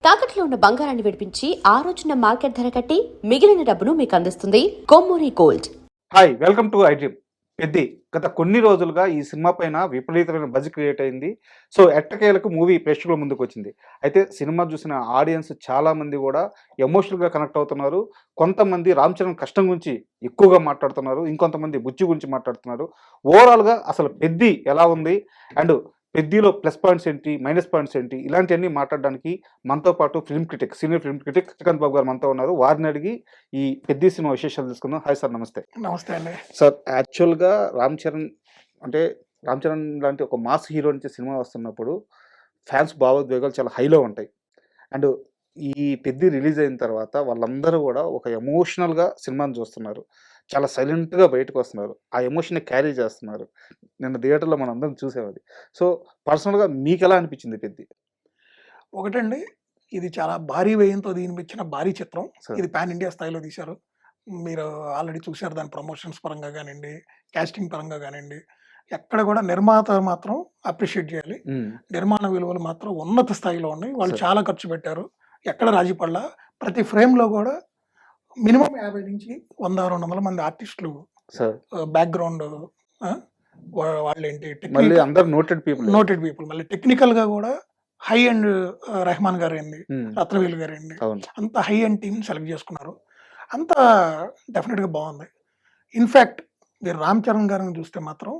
తాకట్లో ఉన్న బంగారాన్ని విడిపించి ఆ రోజున మార్కెట్ ధర కట్టి మిగిలిన డబ్బును మీకు అందిస్తుంది Kommuri gold. Hi, welcome to iDream. Peddi గత కొన్ని రోజులుగా ఈ సినిమా పైన విపరీతమైన బజ్ క్రియేట్ అయింది. సో ఎట్టకేలకు మూవీ ప్రేక్షకుల ముందుకు వచ్చింది. అయితే సినిమా చూసిన ఆడియన్స్ చాలా మంది కూడా ఎమోషనల్గా కనెక్ట్ అవుతున్నారు. కొంతమంది రామ్ చరణ్ కష్టం గురించి ఎక్కువగా మాట్లాడుతున్నారు, ఇంకొంతమంది బుజ్జి గురించి మాట్లాడుతున్నారు. ఓవరాల్గా అసలు పెద్ది ఎలా ఉంది అండ్ పెద్దిలో ప్లస్ పాయింట్స్ ఏంటి, మైనస్ పాయింట్స్ ఏంటి, ఇలాంటివన్నీ మాట్లాడడానికి మనతో పాటు film critic, senior film critic Srikanth Babu గారు మనతో ఉన్నారు. వారిని అడిగి ఈ పెద్ది సినిమా విశేషాలు తెలుసుకుందాం. హాయ్ సార్, నమస్తే. నమస్తే అండి. సార్, యాక్చువల్గా రామ్ చరణ్ అంటే రామ్ చరణ్ లాంటి ఒక మాస్ హీరో నుంచి సినిమా వస్తున్నప్పుడు ఫ్యాన్స్ భావోద్వేగాలు చాలా హైలో ఉంటాయి. అండ్ ఈ పెద్ది రిలీజ్ అయిన తర్వాత వాళ్ళందరూ కూడా ఒక ఎమోషనల్గా సినిమాని చూస్తున్నారు. చాలా సైలెంట్గా బయటకు వస్తున్నారు. ఆ ఎమోషన్ని క్యారీ చేస్తున్నారు. నిన్న థియేటర్లో మనం అందరం చూసాం అది. సో పర్సనల్గా మీకు ఎలా అనిపించింది పెద్ది? ఒకటండి, ఇది చాలా భారీ వ్యయంతో దీనిపించిన భారీ చిత్రం. సార్. ఇది పాన్ ఇండియా స్థాయిలో తీశారు. మీరు ఆల్రెడీ చూశారు, దాని ప్రమోషన్స్ పరంగా కానివ్వండి, కాస్టింగ్ పరంగా కానివ్వండి, ఎక్కడ కూడా నిర్మాత మాత్రం అప్రిషియేట్ చేయాలి. నిర్మాణ విలువలు మాత్రం ఉన్నత స్థాయిలో ఉన్నాయి. వాళ్ళు సార్. చాలా ఖర్చు పెట్టారు, ఎక్కడ రాజీ పడలా. ప్రతి ఫ్రేమ్లో కూడా మినిమం 50 నుంచి 100-200 మంది ఆర్టిస్టులు సార్ బ్యాక్గ్రౌండ్, వాళ్ళేంటి మళ్ళీ అందరు నోటెడ్ పీపుల్, మళ్ళీ టెక్నికల్గా కూడా హై అండ్ రెహమాన్ గారు ఏంది, రత్నవేలు గారు ఏంది, అవును. అంత హై అండ్ టీమ్ సెలెక్ట్ చేసుకున్నారు. అంత డెఫినెట్గా బాగుంది. ఇన్ఫ్యాక్ట్ మీరు రామ్ చరణ్ గారిని చూస్తే మాత్రం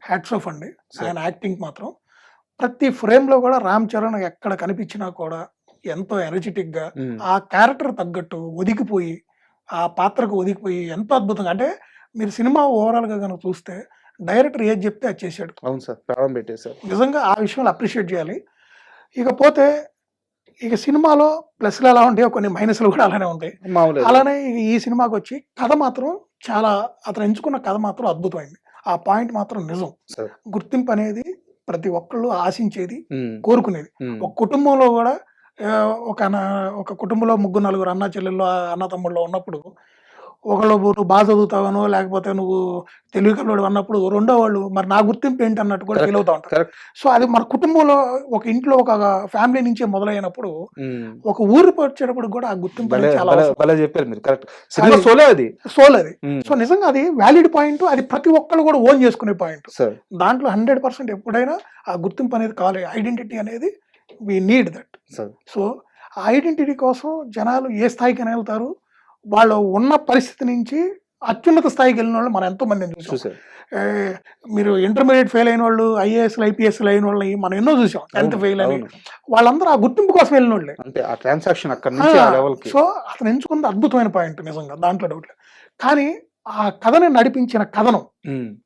హ్యాట్స్ ఆఫ్ అండి. ఆయన యాక్టింగ్ మాత్రం ప్రతి ఫ్రేమ్లో కూడా రామ్ చరణ్ ఎక్కడ కనిపించినా కూడా ఎంతో ఎనర్జెటిక్గా ఆ క్యారెక్టర్ తగ్గట్టు ఒదిగిపోయి, ఆ పాత్రకు ఒదిగిపోయి ఎంతో అద్భుతంగా. అంటే మీరు సినిమా ఓవరాల్గా కనుక చూస్తే డైరెక్టర్ ఏది చెప్తే అది చేశాడు. అవును సార్, ప్రారంభం పెట్టేశారు. నిజంగా ఆ విషయంలో అప్రిషియేట్ చేయాలి. ఇకపోతే ఇక సినిమాలో ప్లస్లు ఎలా ఉంటాయో కొన్ని మైనస్లు కూడా అలానే ఉంటాయి. మామూలు అలానే ఈ సినిమాకి వచ్చి కథ మాత్రం చాలా, అతను ఎంచుకున్న కథ మాత్రం అద్భుతమైంది. ఆ పాయింట్ మాత్రం నిజం. సార్. గుర్తింపు అనేది ప్రతి ఒక్కళ్ళు ఆశించేది, కోరుకునేది. ఒక కుటుంబంలో కూడా ఒక కుటుంబంలో 3-4 అన్న చెల్లెళ్ళు, అన్న తమ్ముళ్ళు ఉన్నప్పుడు ఒకళ్ళు నువ్వు బాగా చదువుతావనో లేకపోతే నువ్వు తెలివి కలవాడు అన్నప్పుడు రెండో వాళ్ళు మరి నా గుర్తింపు ఏంటి అన్నట్టు కూడా ఫీల్ అవుతా ఉంటారు. సో అది మన కుటుంబంలో ఒక ఇంట్లో ఒక ఫ్యామిలీ నుంచే మొదలైనప్పుడు ఒక ఊరు వచ్చేటప్పుడు కూడా ఆ గుర్తింపు అనేది చాలా అవసరం. చెప్పారు మీరు. కరెక్ట్. సినిమా సోల్ అది. సో నిజంగా అది వ్యాలిడ్ పాయింట్. అది ప్రతి ఒక్కళ్ళు కూడా ఓన్ చేసుకునే పాయింట్. దాంట్లో 100% ఎప్పుడైనా ఆ గుర్తింపు అనేది కావాలి. ఐడెంటిటీ అనేది వి నీడ్ దట్. సో ఆ ఐడెంటిటీ కోసం జనాలు ఏ స్థాయికి వెళ్తారు, వాళ్ళు ఉన్న పరిస్థితి నుంచి అత్యున్నత స్థాయికి వెళ్ళిన వాళ్ళు మనం ఎంతో మందిని చూసాం. మీరు ఇంటర్మీడియట్ ఫెయిల్ అయిన వాళ్ళు, ఐఏఎస్లు ఐపీఎస్లు అయిన వాళ్ళని మనం ఎన్నో చూసాం. 10th ఫెయిల్ అని. వాళ్ళందరూ ఆ గుర్తింపు కోసం వెళ్ళిన వాళ్ళే. సో అతను ఎంచుకున్నది అద్భుతమైన పాయింట్ నిజంగా, దాంట్లో డౌట్ లేదు. కానీ ఆ కథని నడిపించిన కథనం,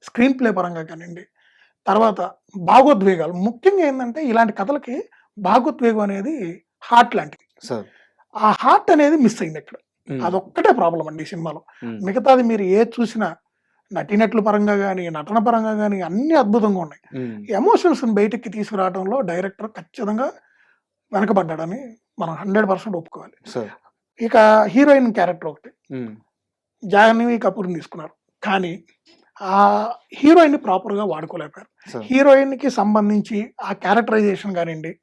స్క్రీన్ ప్లే పరంగా కానివ్వండి, తర్వాత భావోద్వేగాలు, ముఖ్యంగా ఏంటంటే ఇలాంటి కథలకి భావోద్వేగం అనేది హార్ట్ లాంటిది. ఆ హార్ట్ అనేది మిస్ అయింది ఇక్కడ. అదొక్కటే ప్రాబ్లం అండి ఈ సినిమాలో. మిగతాది మీరు ఏ చూసినా నటినట్ల పరంగా కానీ, నటన పరంగా కానీ అన్ని అద్భుతంగా ఉన్నాయి. ఎమోషన్స్ బయటకి తీసుకురావడంలో డైరెక్టర్ ఖచ్చితంగా వెనకబడ్డాడని మనం 100% ఒప్పుకోవాలి. ఇక హీరోయిన్ క్యారెక్టర్ ఒకటి, జాహ్నవి కపూర్ని తీసుకున్నారు. కానీ ఆ హీరోయిన్ ప్రాపర్గా వాడుకోలేకపోయారు. హీరోయిన్కి సంబంధించి ఆ క్యారెక్టరైజేషన్ కానివ్వండి,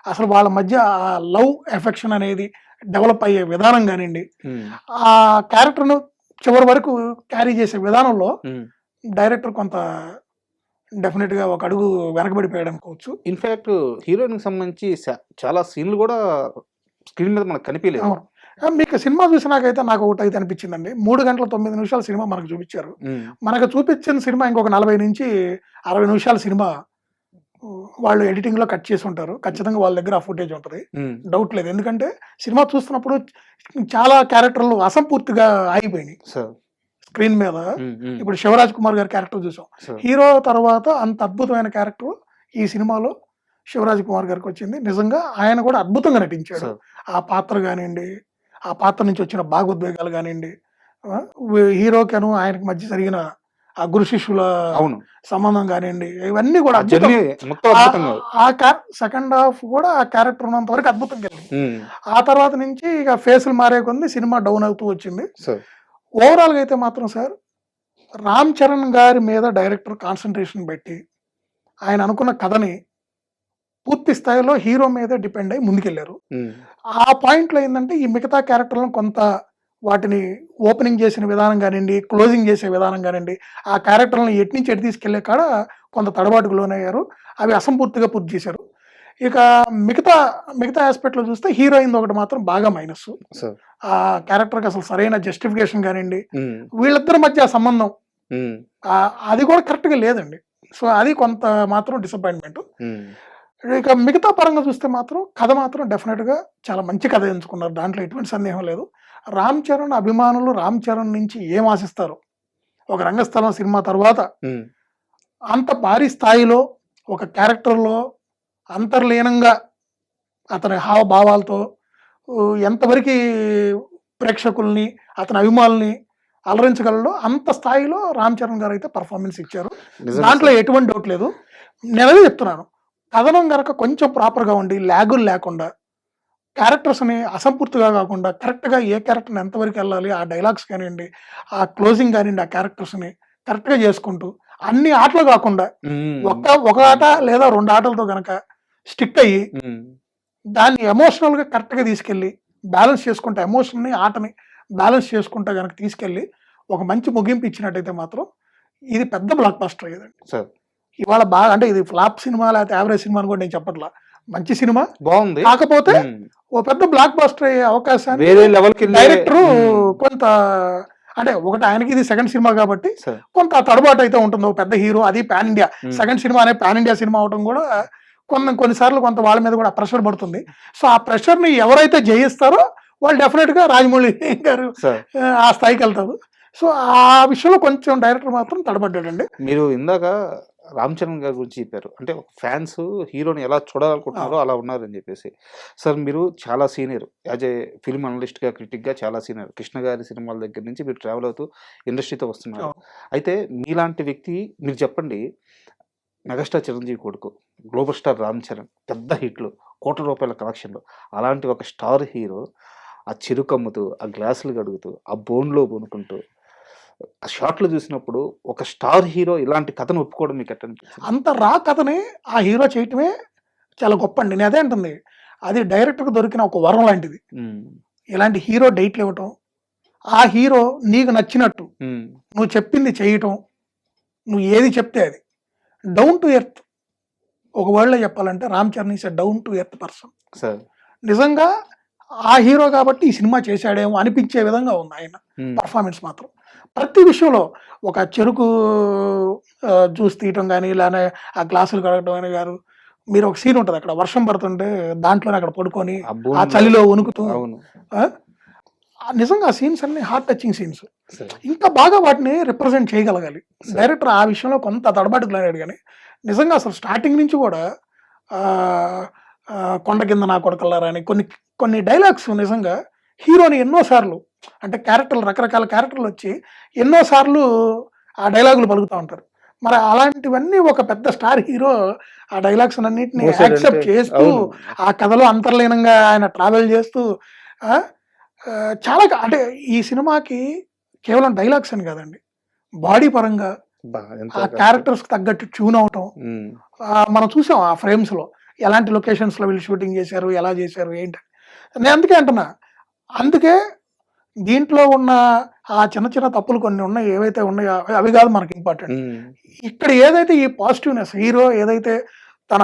అసలు వాళ్ళ మధ్య ఆ లవ్ ఎఫెక్షన్ అనేది డెవలప్ అయ్యే విధానం కానివ్వండి, ఆ క్యారెక్టర్ను చివరి వరకు క్యారీ చేసే విధానంలో డైరెక్టర్ కొంత డెఫినెట్గా ఒక అడుగు వెనకబడిపోయాడు అనుకోవచ్చు. ఇన్ఫాక్ట్ హీరోయిన్కి సంబంధించి చాలా సీన్లు కూడా స్క్రీన్ మీద మనకు కనిపించలేదు. మీకు సినిమా చూసినాకైతే నాకు ఒకటి అయితే అనిపించిందండి. 3 గంటల 9 నిమిషాల సినిమా మనకు చూపించారు. మనకు చూపించిన సినిమా ఇంకొక 40 నుంచి 60 నిమిషాల సినిమా వాళ్ళు ఎడిటింగ్ లో కట్ చేసి ఉంటారు. ఖచ్చితంగా వాళ్ళ దగ్గర ఆ ఫుటేజ్ ఉంటుంది, డౌట్ లేదు. ఎందుకంటే సినిమా చూస్తున్నప్పుడు చాలా క్యారెక్టర్లు అసంపూర్తిగా ఆగిపోయినాయి స్క్రీన్ మీద. ఇప్పుడు శివరాజ్ కుమార్ గారి క్యారెక్టర్ చూసాం. హీరో తర్వాత అంత అద్భుతమైన క్యారెక్టర్ ఈ సినిమాలో శివరాజ్ కుమార్ గారికి వచ్చింది. నిజంగా ఆయన కూడా అద్భుతంగా నటించాడు. ఆ పాత్ర కానివ్వండి, ఆ పాత్ర నుంచి వచ్చిన భావోద్వేగాలు కానివ్వండి, హీరోకను ఆయనకి మధ్య జరిగిన ఆ గురు శిష్యుల సంబంధం కానివ్వండి, ఇవన్నీ కూడా సెకండ్ హాఫ్ కూడా ఆ క్యారెక్టర్ ఉన్నంత వరకు అద్భుతంగా వెళ్ళింది. ఆ తర్వాత నుంచి ఇక ఫేసులు మారే కొద్ది సినిమా డౌన్ అవుతూ వచ్చింది. ఓవరాల్గా అయితే మాత్రం సార్, రామ్ చరణ్ గారి మీద డైరెక్టర్ కాన్సన్ట్రేషన్ పెట్టి ఆయన అనుకున్న కథని పూర్తి స్థాయిలో హీరో మీద డిపెండ్ అయ్యి ముందుకెళ్లారు. ఆ పాయింట్లో ఏంటంటే ఈ మిగతా క్యారెక్టర్లను కొంత వాటిని ఓపెనింగ్ చేసిన విధానం కానివ్వండి, క్లోజింగ్ చేసే విధానం కానివ్వండి, ఆ క్యారెక్టర్లను ఎటు నుంచి ఎటు తీసుకెళ్లే కాడ కొంత తడబాటుకు లోనయ్యారు. అవి అసంపూర్తిగా పూర్తి చేశారు. ఇక మిగతా మిగతా ఆస్పెక్ట్లో చూస్తే హీరోయిన్ ఒకటి మాత్రం బాగా మైనస్. ఆ క్యారెక్టర్కి అసలు సరైన జస్టిఫికేషన్ కానివ్వండి, వీళ్ళిద్దరి మధ్య ఆ సంబంధం అది కూడా కరెక్ట్గా లేదండి. సో అది కొంత మాత్రం డిసప్పాయింట్మెంట్. ఇక మిగతా పరంగా చూస్తే మాత్రం కథ మాత్రం డెఫినెట్గా చాలా మంచి కథ ఎంచుకున్నారు, దాంట్లో ఎటువంటి సందేహం లేదు. రామ్ చరణ్ అభిమానులు రామ్ చరణ్ నుంచి ఏం ఆశిస్తారు, ఒక రంగస్థలం సినిమా తర్వాత అంత భారీ స్థాయిలో ఒక క్యారెక్టర్లో అంతర్లీనంగా అతని హావభావాలతో ఎంతవరకు ప్రేక్షకుల్ని అతని అభిమానుల్ని అలరించగలడో అంత స్థాయిలో రామ్ చరణ్ గారు అయితే పర్ఫార్మెన్స్ ఇచ్చారు. దాంట్లో ఎటువంటి డౌట్ లేదు. నేనదే చెప్తున్నాను, కథనం గనక కొంచెం ప్రాపర్గా ఉండి ల్యాగులు లేకుండా, క్యారెక్టర్స్ని అసంపూర్తిగా కాకుండా కరెక్ట్గా ఏ క్యారెక్టర్ని ఎంతవరకు వెళ్ళాలి, ఆ డైలాగ్స్ కానివ్వండి, ఆ క్లోజింగ్ కానివ్వండి, ఆ క్యారెక్టర్స్ని కరెక్ట్గా చేసుకుంటూ అన్ని ఆటలు కాకుండా ఒక ఆట లేదా 2 ఆటలతో గనక స్టిక్ అయ్యి దాన్ని ఎమోషనల్గా కరెక్ట్గా తీసుకెళ్ళి బ్యాలెన్స్ చేసుకుంటే, ఎమోషన్ని ఆటని బ్యాలెన్స్ చేసుకుంటా కనుక తీసుకెళ్ళి ఒక మంచి ముగింపు ఇచ్చినట్టయితే మాత్రం ఇది పెద్ద బ్లాక్ బస్టర్ అయ్యేదండి. ఇవాళ బాగా అంటే ఇది ఫ్లాప్ సినిమా లేకపోతే యావరేజ్ సినిమా అని కూడా నేను చెప్పట్లా, మంచి సినిమా బాగుంది. కాకపోతే ఓ పెద్ద బ్లాక్ బస్టర్ అయ్యే అవకాశాన్ని డైరెక్టర్ కొంత అంటే ఒకటి ఆయనకి ఇది సెకండ్ సినిమా కాబట్టి కొంత తడబాటు అయితే ఉంటుంది. ఒక పెద్ద హీరో, అది పాన్ ఇండియా సెకండ్ సినిమా అనే పాన్ ఇండియా సినిమా అవడం కూడా కొన్నిసార్లు కొంత వాళ్ళ మీద కూడా ప్రెషర్ పడుతుంది. సో ఆ ప్రెషర్ని ఎవరైతే జయిస్తారో వాళ్ళు డెఫినెట్గా రాజమౌళి గారు ఆ స్థాయికి వెళ్తారు. సో ఆ విషయంలో కొంచెం డైరెక్టర్ మాత్రం తడబడ్డాడండి. మీరు ఇందాక రామ్ చరణ్ గారి గురించి చెప్పారు, అంటే ఫ్యాన్స్ హీరోని ఎలా చూడాలనుకుంటున్నారో అలా ఉన్నారని చెప్పేసి. సార్ మీరు చాలా సీనియర్, యాజ్ ఏ ఫిల్మ్ అనలిస్ట్గా క్రిటిక్గా చాలా సీనియర్. కృష్ణ గారి సినిమాల దగ్గర నుంచి మీరు ట్రావెల్ అవుతూ ఇండస్ట్రీతో వస్తున్నారు. అయితే మీలాంటి వ్యక్తి మీరు చెప్పండి, మెగాస్టార్ చిరంజీవి కొడుకు, గ్లోబల్ స్టార్ రామ్ చరణ్, పెద్ద హిట్లు, కోట్ల రూపాయల కలెక్షన్లు, అలాంటి ఒక స్టార్ హీరో ఆ చెరుకమ్ముతూ, ఆ గ్లాసులు కడుగుతూ, ఆ బోన్లో కొనుక్కుంటూ ఆ షాట్లు చూసినప్పుడు ఒక స్టార్ హీరో ఇలాంటి కథను ఒప్పుకోవడం మీకు ఎట్లా అనిపిస్తుంది? అంత రా కథని ఆ హీరో చేయటమే చాలా గొప్ప అండి. నేను అదే అంటుంది, అది డైరెక్టర్కి దొరికిన ఒక వరం లాంటిది. ఇలాంటి హీరో డేట్లు ఇవ్వటం, ఆ హీరో నీకు నచ్చినట్టు నువ్వు చెప్పింది చేయటం, నువ్వు ఏది చెప్తే అది డౌన్ టు ఎర్త్. ఒక వర్డ్లో చెప్పాలంటే Ram Charan is a down to earth person. నిజంగా ఆ హీరో కాబట్టి ఈ సినిమా చేశాడేమో అనిపించే విధంగా ఉంది ఆయన పర్ఫార్మెన్స్ మాత్రం. ప్రతి విషయంలో ఒక చెరుకు జ్యూస్ తీయటం కానీ, ఇలానే ఆ గ్లాసులు కడగటం అని గారు, మీరు ఒక సీన్ ఉంటుంది అక్కడ వర్షం పడుతుంటే దాంట్లోనే అక్కడ పడుకొని ఆ చలిలో వణుకుతూ, నిజంగా ఆ సీన్స్ అన్ని హార్ట్ టచింగ్ సీన్స్. ఇంకా బాగా వాటిని రిప్రజెంట్ చేయగలగాలి. డైరెక్టర్ ఆ విషయంలో కొంత తడబాటుకులాడాడు. కానీ నిజంగా అసలు స్టార్టింగ్ నుంచి కూడా కొండ కింద నా కొడకల్లారా అని కొన్ని డైలాగ్స్ నిజంగా హీరోని ఎన్నోసార్లు, అంటే క్యారెక్టర్లు రకరకాల క్యారెక్టర్లు వచ్చి ఎన్నోసార్లు ఆ డైలాగులు పలుకుతూ ఉంటారు. మరి అలాంటివన్నీ ఒక పెద్ద స్టార్ హీరో ఆ డైలాగ్స్ అన్నింటినీ యాక్సెప్ట్ చేస్తూ ఆ కథలో అంతర్లీనంగా ఆయన ట్రావెల్ చేస్తూ చాలా అంటే ఈ సినిమాకి కేవలం డైలాగ్స్ అని కాదండి, బాడీ పరంగా ఆ క్యారెక్టర్స్ తగ్గట్టు ట్యూన్ అవటం మనం చూసాం. ఆ ఫ్రేమ్స్ లో ఎలాంటి లొకేషన్స్ లో వీళ్ళు షూటింగ్ చేశారు, ఎలా చేశారు, ఏంటి. నేను అందుకే అంటున్నా, అందుకే దీంట్లో ఉన్న ఆ చిన్న చిన్న తప్పులు కొన్ని ఉన్నాయి, ఏవైతే ఉన్నాయో అవి కాదు మనకి ఇంపార్టెంట్. ఇక్కడ ఏదైతే ఈ పాజిటివ్నెస్, హీరో ఏదైతే తన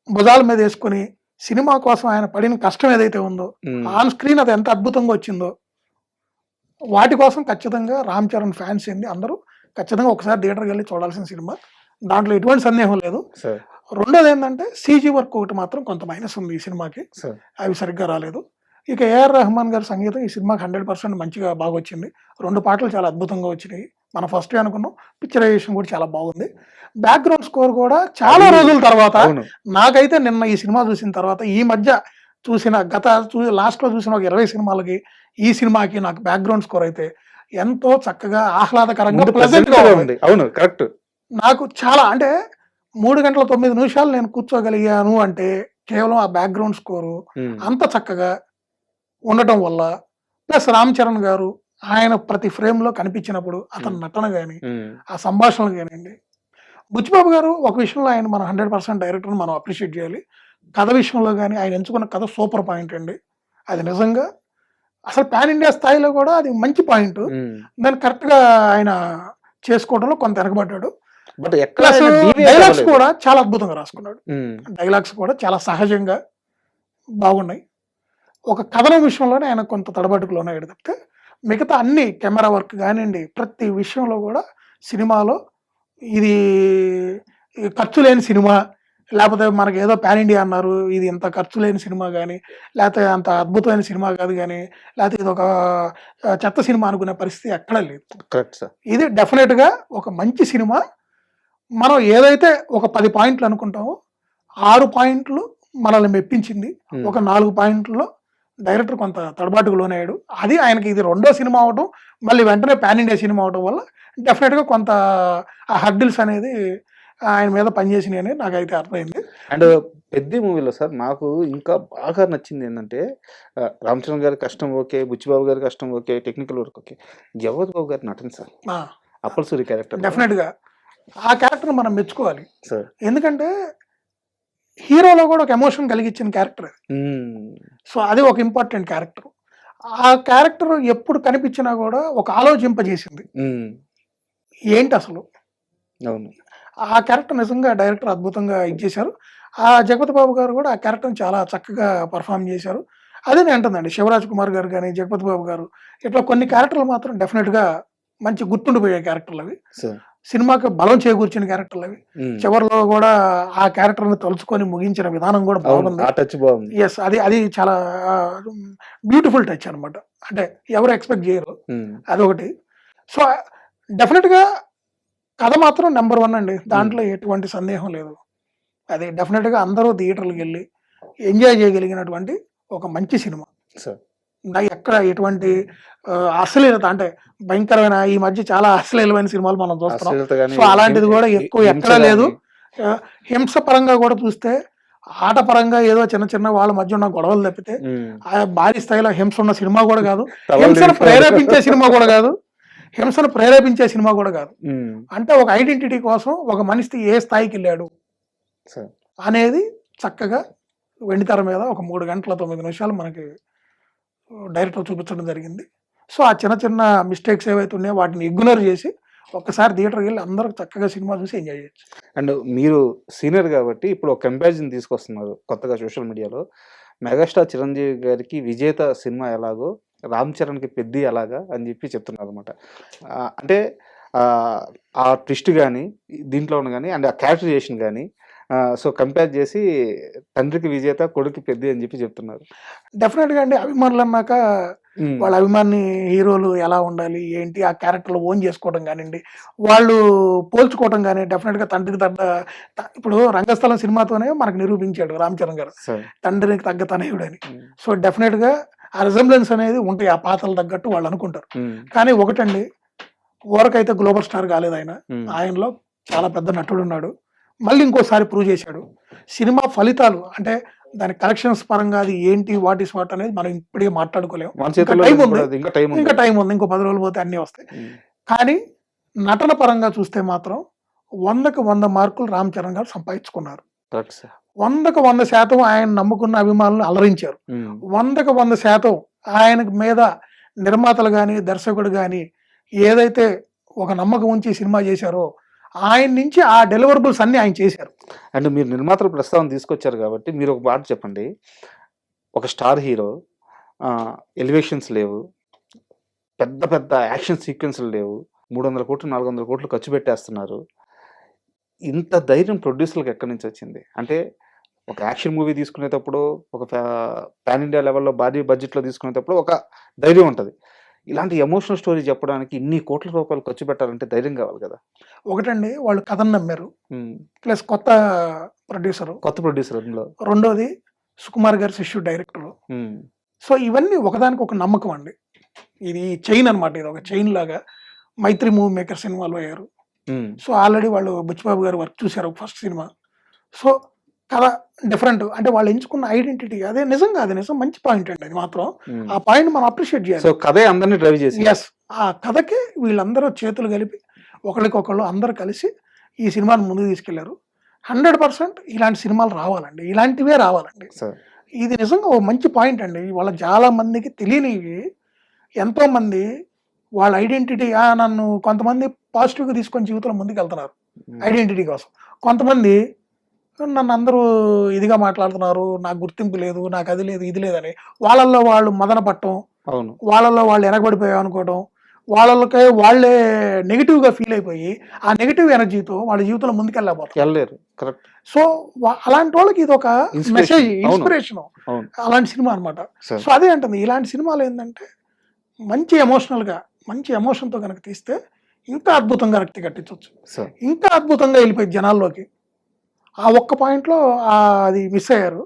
భుజాల మీద వేసుకుని సినిమా కోసం ఆయన పడిన కష్టం ఏదైతే ఉందో, ఆన్ స్క్రీన్ అది ఎంత అద్భుతంగా వచ్చిందో, వాటి కోసం ఖచ్చితంగా రామ్ చరణ్ ఫ్యాన్స్ ఏంది అందరూ ఖచ్చితంగా ఒకసారి థియేటర్కి వెళ్ళి చూడాల్సిన సినిమా, దాంట్లో ఎటువంటి సందేహం లేదు. రెండోది ఏంటంటే సీజీ వర్క్ ఒకటి మాత్రం కొంత మైనస్ ఉంది ఈ సినిమాకి, అవి సరిగ్గా రాలేదు. ఇక ఏఆర్ రెహమాన్ గారి సంగీతం ఈ సినిమాకి 100% మంచిగా బాగా వచ్చింది. 2 పాటలు చాలా అద్భుతంగా వచ్చినాయి. మనం ఫస్ట్ అనుకున్నాం, పిక్చరైజేషన్ కూడా చాలా బాగుంది. బ్యాక్గ్రౌండ్ స్కోర్ కూడా చాలా రోజుల తర్వాత, నాకైతే నిన్న ఈ సినిమా చూసిన తర్వాత, ఈ మధ్య చూసిన లాస్ట్లో చూసిన ఒక 20 సినిమాలకి ఈ సినిమాకి నాకు బ్యాక్గ్రౌండ్ స్కోర్ అయితే ఎంతో చక్కగా ఆహ్లాదకరంగా ప్లెజెంట్గా ఉంది. అవును, కరెక్ట్. నాకు చాలా అంటే 3 గంటల 9 నిమిషాలు నేను కూర్చోగలిగాను అంటే కేవలం ఆ బ్యాక్గ్రౌండ్ స్కోరు అంత చక్కగా ఉండటం వల్ల, ప్లస్ రామ్ చరణ్ గారు ఆయన ప్రతి ఫ్రేమ్ లో కనిపించినప్పుడు అతని నటన కానీ, ఆ సంభాషణలు కానివ్వండి. బుచ్చిబాబు గారు ఒక విషయంలో ఆయన మన 100% డైరెక్టర్ని మనం అప్రిషియేట్ చేయాలి. కథ విషయంలో కానీ ఆయన ఎంచుకున్న కథ సూపర్ పాయింట్ అండి. అది నిజంగా అసలు పాన్ ఇండియా స్థాయిలో కూడా అది మంచి పాయింట్. దాన్ని కరెక్ట్గా ఆయన చేసుకోవడంలో కొంత వెనకబడ్డాడు. బట్ ప్లస్ డైలాగ్స్ కూడా చాలా అద్భుతంగా రాసుకున్నాడు. డైలాగ్స్ కూడా చాలా సహజంగా బాగున్నాయి. ఒక కథనం విషయంలోనే ఆయన కొంత తడబాటుకు లోనయ్యాడు తప్పితే మిగతా అన్ని కెమెరా వర్క్ కానివ్వండి, ప్రతి విషయంలో కూడా సినిమాలో ఇది ఖర్చు లేని సినిమా, లేకపోతే మనకి ఏదో పాన్ ఇండియా అన్నారు, ఇది ఇంత ఖర్చు లేని సినిమా కానీ, లేకపోతే అంత అద్భుతమైన సినిమా కాదు కానీ, లేకపోతే ఇది ఒక చెత్త సినిమా అనుకునే పరిస్థితి ఎక్కడా లేదు. Correct sir. ఇది డెఫినెట్గా ఒక మంచి సినిమా. మనం ఏదైతే ఒక 10 పాయింట్లు అనుకుంటామో 6 పాయింట్లు మనల్ని మెప్పించింది. ఒక 4 పాయింట్లలో డైరెక్టర్ కొంత తడబాటుకు లోనయ్యాడు. అది ఆయనకి ఇది రెండో సినిమా అవడం, మళ్ళీ వెంటనే పాన్ ఇండియా సినిమా అవడం వల్ల డెఫినెట్గా కొంత ఆ హర్డిల్స్ అనేది ఆయన మీద పనిచేసినాయి అనేది నాకైతే అర్థమైంది. అండ్ పెద్ద మూవీలో సార్ నాకు ఇంకా బాగా నచ్చింది ఏంటంటే రామ్ చరణ్ గారి కష్టం ఓకే, బుచ్చిబాబు గారి కష్టం okay, technical work okay, Jagapathi Babu గారి నటన సార్, అప్పల్ సూరి క్యారెక్టర్ డెఫినెట్గా ఆ క్యారెక్టర్ మనం మెచ్చుకోవాలి సార్. ఎందుకంటే హీరోలో కూడా ఒక ఎమోషన్ కలిగించిన క్యారెక్టర్ అది. సో అది ఒక ఇంపార్టెంట్ క్యారెక్టర్. ఆ క్యారెక్టర్ ఎప్పుడు కనిపించినా కూడా ఒక ఆలోచింపజేసింది. ఏంటి అసలు అవును, ఆ క్యారెక్టర్ నిజంగా డైరెక్టర్ అద్భుతంగా ఇచ్చేశారు. ఆ జగపతి బాబు గారు కూడా ఆ క్యారెక్టర్ని చాలా చక్కగా పర్ఫామ్ చేశారు. అదే నేను అంటుందండి, శివరాజ్ కుమార్ గారు కానీ, జగపతి బాబు గారు, ఇట్లా కొన్ని క్యారెక్టర్లు మాత్రం డెఫినెట్గా మంచి గుర్తుండిపోయే క్యారెక్టర్లు అవి. సినిమాకి బలం చేకూర్చిన క్యారెక్టర్లు అవి. చివరిలో కూడా ఆ క్యారెక్టర్ని తలుచుకొని ముగించిన విధానం కూడా బాగుంది. ఎస్, అది చాలా బ్యూటిఫుల్ టచ్ అనమాట. అంటే ఎవరు ఎక్స్పెక్ట్ చేయరు, అదొకటి. సో డెఫినెట్గా కథ మాత్రం నెంబర్ 1 అండి, దాంట్లో ఎటువంటి సందేహం లేదు. అది డెఫినెట్గా అందరూ థియేటర్లకు వెళ్ళి ఎంజాయ్ చేయగలిగినటువంటి ఒక మంచి సినిమా. ఎక్కడ ఎటువంటి అశ్లీలత, అంటే భయంకరమైన ఈ మధ్య చాలా అశ్లీలమైన సినిమాలు మనం చూస్తున్నాం. సో అలాంటిది కూడా ఎక్కువ ఎక్కడా లేదు. హింస పరంగా కూడా చూస్తే ఆట పరంగా ఏదో చిన్న చిన్న వాళ్ళ మధ్య ఉన్న గొడవలు తప్పితే భారీ స్థాయిలో హింస ఉన్న సినిమా కూడా కాదు, హింసను ప్రేరేపించే సినిమా కూడా కాదు, హింసను ప్రేరేపించే సినిమా కూడా కాదు. అంటే ఒక ఐడెంటిటీ కోసం ఒక మనిషి ఏ స్థాయికి వెళ్ళాడు అనేది చక్కగా వెండితెర మీద ఒక 3 గంటల 9 నిమిషాలు మనకి డైరెక్టర్ చూపించడం జరిగింది. సో ఆ చిన్న చిన్న మిస్టేక్స్ ఏవైతే ఉన్నాయో వాటిని ఇగ్నోర్ చేసి ఒక్కసారి థియేటర్కి వెళ్ళి అందరూ చక్కగా సినిమా చూసి ఎంజాయ్ చేయొచ్చు. అండ్ మీరు సీనియర్ కాబట్టి ఇప్పుడు ఒక కంపారిజన్ తీసుకొస్తున్నారు కొత్తగా సోషల్ మీడియాలో. మెగాస్టార్ చిరంజీవి గారికి విజేత సినిమా ఎలాగో రామ్ చరణ్కి పెద్ది అలాగా అని చెప్పి చెప్తున్నారు అనమాట. అంటే ఆ ట్విస్ట్ కానీ దీంట్లో కానీ అండ్ ఆ క్యారెక్టరైజేషన్ కానీ సో కంపేర్ చేసి తండ్రికి విజేత కొడుకు పెద్ది అని చెప్పి చెప్తున్నారు. డెఫినెట్గా అండి, అభిమానులు అన్నాక వాళ్ళ అభిమాని హీరోలు ఎలా ఉండాలి ఏంటి ఆ క్యారెక్టర్లు ఓన్ చేసుకోవడం కానివ్వండి, వాళ్ళు పోల్చుకోవడం కానీ డెఫినెట్గా తండ్రికి ఇప్పుడు రంగస్థలం సినిమాతోనే మనకు నిరూపించాడు రామ్ చరణ్ గారు తండ్రికి తగ్గ తనయుడు అని. సో డెఫినెట్గా ఆ రిజంబ్లెన్స్ అనేది ఉంటాయి, ఆ పాత్రలు తగ్గట్టు వాళ్ళు అనుకుంటారు. కానీ ఒకటండి, ఊరకైతే గ్లోబల్ స్టార్ కాలేదు ఆయన, ఆయనలో చాలా పెద్ద నటుడు ఉన్నాడు. మళ్ళీ ఇంకోసారి ప్రూవ్ చేశాడు. సినిమా ఫలితాలు అంటే దాని కలెక్షన్స్ పరంగా అది ఏంటి, వాట్ ఈస్ వాట్ అనేది మనం ఇప్పటికే మాట్లాడుకోలేము. ఇంకా టైం ఉంది, ఇంకో 10 రోజులు పోతే అన్నీ వస్తాయి. కానీ నటన పరంగా చూస్తే మాత్రం 100కి 100 మార్కులు రామ్ చరణ్ గారు సంపాదించుకున్నారు. 100కి 100% ఆయన నమ్ముకున్న అభిమానులను అలరించారు. 100కి 100% ఆయన మీద నిర్మాతలు కానీ దర్శకుడు కానీ ఏదైతే ఒక నమ్మకం ఉంచి సినిమా చేశారో ఆయన నుంచి ఆ డెలివరబుల్స్ అన్ని ఆయన చేశారు. అండ్ మీరు నిర్మాతల ప్రస్తావన తీసుకొచ్చారు కాబట్టి మీరు ఒక మాట చెప్పండి. ఒక స్టార్ హీరో, ఎలివేషన్స్ లేవు, పెద్ద పెద్ద యాక్షన్ సీక్వెన్స్లు లేవు, 300 కోట్లు 400 కోట్లు ఖర్చు పెట్టేస్తున్నారు. ఇంత ధైర్యం ప్రొడ్యూసర్లకు ఎక్కడి నుంచి వచ్చింది? అంటే ఒక యాక్షన్ మూవీ తీసుకునేటప్పుడు, ఒక పాన్ ఇండియా లెవెల్లో భారీ బడ్జెట్లో తీసుకునేటప్పుడు ఒక ధైర్యం ఉంటుంది. ఇలాంటి ఎమోషనల్ స్టోరీ చెప్పడానికి ఇన్ని కోట్ల రూపాయలు ఖర్చు పెట్టాలంటే ధైర్యం కావాలి కదా. ఒకటండి, వాళ్ళు కథను నమ్మారు, ప్లస్ కొత్త ప్రొడ్యూసర్. అందులో రెండోది సుకుమార్ గారి శిష్యుడు డైరెక్టర్. సో ఇవన్నీ ఒకదానికి ఒక నమ్మకం అండి. ఇది చైన్ అనమాట, ఇది ఒక చైన్ లాగా. మైత్రి మూవీ మేకర్స్ ఇన్వాల్వ్ అయ్యారు. సో ఆల్రెడీ వాళ్ళు బుచ్చిబాబు గారు వర్క్ చూశారు ఫస్ట్ సినిమా. సో కథ డిఫరెంట్, అంటే వాళ్ళు ఎంచుకున్న ఐడెంటిటీ అది నిజం మంచి పాయింట్ అండి. అది మాత్రం ఆ పాయింట్ మనం అప్రిషియేట్ చేయాలి. సో కథే అందరినీ డ్రైవ్ చేసి, ఎస్, ఆ కథకి వీళ్ళందరూ చేతులు కలిపి ఒకరికొకళ్ళు అందరూ కలిసి ఈ సినిమాని ముందుకు తీసుకెళ్లారు. 100% ఇలాంటి సినిమాలు రావాలండి, ఇలాంటివే రావాలండి. సార్ ఇది నిజంగా ఓ మంచి పాయింట్ అండి. ఇవాళ చాలా మందికి తెలియనివి ఎంతోమంది వాళ్ళ ఐడెంటిటీ నన్ను కొంతమంది పాజిటివ్గా తీసుకొని జీవితంలో ముందుకు వెళ్తున్నారు ఐడెంటిటీ కోసం. కొంతమంది నన్ను అందరూ ఇదిగా మాట్లాడుతున్నారు, నాకు గుర్తింపు లేదు, నాకు అది లేదు ఇది లేదని వాళ్ళల్లో వాళ్ళు మదన పట్టడం, అవును వాళ్ళల్లో వాళ్ళు వెనకబడిపోయాం అనుకోవడం, వాళ్ళకే వాళ్ళే నెగిటివ్గా ఫీల్ అయిపోయి ఆ నెగిటివ్ ఎనర్జీతో వాళ్ళ జీవితంలో ముందుకెళ్ళకపోతారు. వెళ్ళలేరు. కరెక్ట్. సో అలాంటి వాళ్ళకి ఇది ఒక Inspiration. మెసేజ్, అవును. ఇన్స్పిరేషన్. అవును అలాంటి సినిమా అనమాట. సార్. సో అదే అంటుంది, ఇలాంటి సినిమాలు ఏంటంటే మంచి ఎమోషనల్గా మంచి ఎమోషన్తో కనుక తీస్తే ఇంకా అద్భుతంగా రక్తి కట్టించవచ్చు, సార్ ఇంకా అద్భుతంగా వెళ్ళిపోయి జనాల్లోకి. ఆ ఒక్క పాయింట్లో అది మిస్ అయ్యారు.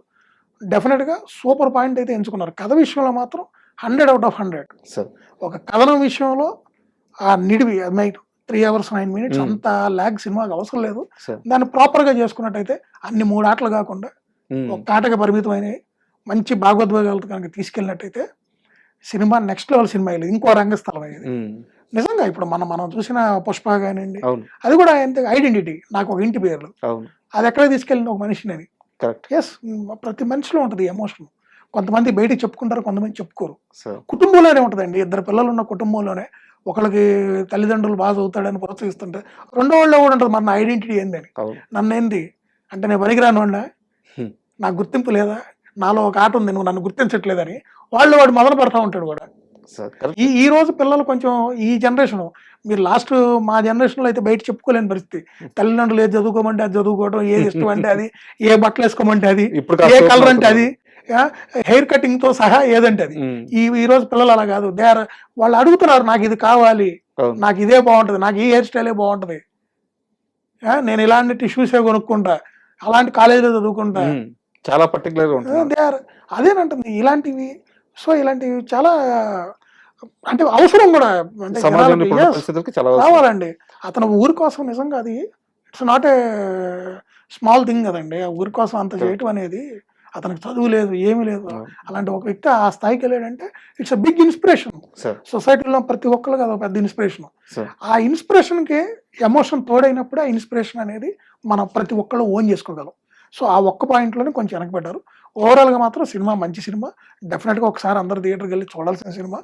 డెఫినెట్గా సూపర్ పాయింట్ అయితే ఎంచుకున్నారు. కథ విషయంలో మాత్రం 100/100. సార్ ఒక కథనం విషయంలో ఆ నిడివి నైట్ 3 hours 9 minutes అంత ల్యాగ్ సినిమాకి అవసరం లేదు. సార్ దాన్ని ప్రాపర్గా చేసుకున్నట్టయితే అన్ని 3 ఆటలు కాకుండా ఒక ఆటకి పరిమితమైన మంచి భాగవద్వేగాలతో కనుక తీసుకెళ్ళినట్టయితే సినిమా నెక్స్ట్ లెవెల్ సినిమా అయ్యేది, ఇంకో రంగస్థలం అయ్యేది. నిజంగా ఇప్పుడు మనం చూసిన పుష్ప కానివ్వండి, అవును అది కూడా ఎంత ఐడెంటిటీ, నాకు ఒక ఇంటి పేర్లు, అవును అది ఎక్కడ తీసుకెళ్ళిన ఒక మనిషిని అని. కరెక్ట్. ఎస్, ప్రతి మనిషిలో ఉంటుంది ఎమోషన్. కొంతమంది బయటికి చెప్పుకుంటారు, కొంతమంది చెప్పుకోరు. సార్ కుటుంబంలోనే ఉంటుందండి. 2 పిల్లలు ఉన్న కుటుంబంలోనే ఒకళ్ళకి తల్లిదండ్రులు బాగా చదువుతాడని ప్రోత్సహిస్తుంటే రెండో వాళ్ళు కూడా ఉంటుంది, మరి నా ఐడెంటిటీ ఏందని, అవును నన్ను ఏంది అంటే నేను పనికిరాను వాడినా, హ్మ్. నాకు గుర్తింపు లేదా, నాలో ఒక ఆట ఉంది, నువ్వు నన్ను గుర్తించట్లేదని వాడు మొదలు పడతా ఉంటాడు కూడా. Sir correct. ఈ రోజు పిల్లలు కొంచెం ఈ జనరేషన్, మీరు లాస్ట్ మా జనరేషన్లో అయితే బయట చెప్పుకోలేని పరిస్థితి. తల్లిదండ్రులు ఏది చదువుకోమంటే అది చదువుకోవడం, ఏది ఇష్టం అంటే అది, ఏ బట్టలు వేసుకోమంటే అది, ఇప్పుడు ఏ కలర్ అంటే అది, హెయిర్ కటింగ్ తో సహా ఏదంటే అది. ఈ రోజు పిల్లలు అలా కాదు. వాళ్ళు అడుగుతున్నారు, నాకు ఇది కావాలి, నాకు ఇదే బాగుంటది, నాకు ఈ హెయిర్ స్టైలే బాగుంటది, నేను ఇలాంటి టిష్యూసే కొనుక్కుంటా, అలాంటి కాలేజీలో చదువుకుంటా, చాలా పర్టికులర్ ఉంటుంది. అదేనంటుంది ఇలాంటివి. సో ఇలాంటివి చాలా అంటే అవసరం కూడా, అంటే సమాజంలో జనాలకి ఇప్పుడున్న yes, పరిస్థితులకి చాలా అవసరం. రావాలండి. అతను ఊరి కోసం నిజంగా అది it's not a small thing కదండి. ఆ ఊరి కోసం అంత చేయటం అనేది, అతనికి చదువు లేదు ఏమీ లేదు, అలాంటి ఒక వ్యక్తి ఆ స్థాయికి వెళ్ళాడంటే it's a big inspiration. Sir సొసైటీలో ప్రతి ఒక్కరికి అది ఒక పెద్ద ఇన్స్పిరేషన్. సార్ ఆ ఇన్స్పిరేషన్కి ఎమోషన్ తోడైనప్పుడు ఆ ఇన్స్పిరేషన్ అనేది మనం ప్రతి ఒక్కళ్ళు ఓన్ చేసుకోగలం. సో ఆ ఒక్క పాయింట్లోనే కొంచెం వెనకబడ్డారు. ఓవరాల్గా మాత్రం సినిమా మంచి సినిమా, డెఫినెట్గా ఒకసారి అందరు థియేటర్కి వెళ్ళి చూడాల్సిన సినిమా.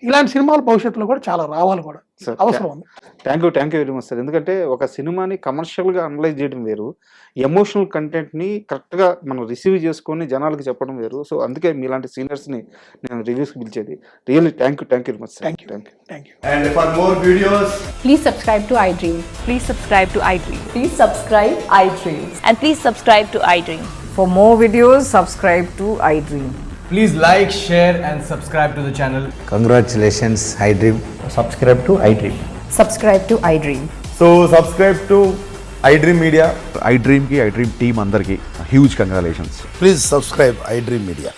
ఇలాంటి సినిమాలు భవిష్యత్తులో కూడా చాలా రావాలి కూడా, సార్ అవసరం ఉంది. Thank you very much sir. ఎందుకంటే ఒక సినిమాని కమర్షియల్గా అనలైజ్ చేయడం వేరు, ఎమోషనల్ కంటెంట్ని కరెక్ట్గా మనం రిసీవ్ చేసుకొని జనాలకి చెప్పడం వేరు. సో అందుకే మీలాంటి సీనియర్స్ని నేను రివ్యూస్కి పిలిచేది. Really thank you very much sir. Thank you. And for more videos, Please subscribe to iDream. Please subscribe to iDream. Please subscribe iDreams. And please subscribe to iDream. For more videos, subscribe to iDream. please like, share and subscribe to the channel. Congratulations, iDream. Subscribe to iDream. Subscribe to iDream. So subscribe to iDream Media. iDream కి iDream team అందరికి huge congratulations. Please subscribe iDream Media.